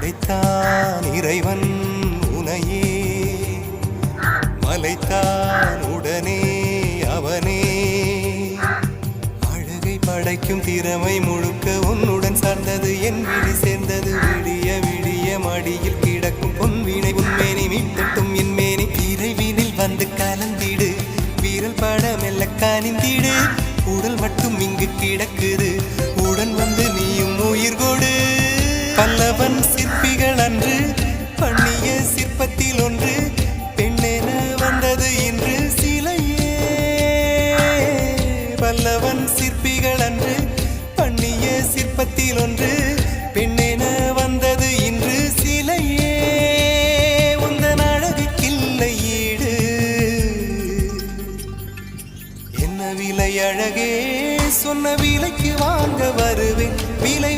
படைத்தான் இறைவன் உனையே, மலைத்தான் உடனே அவனே. அழகை படைக்கும் திறமை முழுக்க உன்னுடன் சார்ந்தது, என் விழி சேர்ந்தது. விடிய விடிய மடியில் கிடக்கும் பொன்வினை உன்மேனி மீட்டட்டும் என் மேனி. இறைவினில் வந்து கலந்திடு, வீரல் பட மெல்ல காணிந்திடு. உடல் மட்டும் இங்கு கிடக்குது, உடன் வந்து நீயும் உயிர் கொடு. பல்லவன் சிற்பிகள் அன்று பண்ணிய சிற்பத்தில் ஒன்று, பெண்ணென வந்தது இன்று சிலையே. பல்லவன் சிற்பிகள் அன்று பண்ணிய சிற்பத்தில் ஒன்று, பெண்ணென வந்தது இன்று சிலையே. உந்தன் அழகுக்கில்லை ஈடு, என்ன விலை அழகே, சொன்ன விலைக்கு வாங்க வருவேன். விலை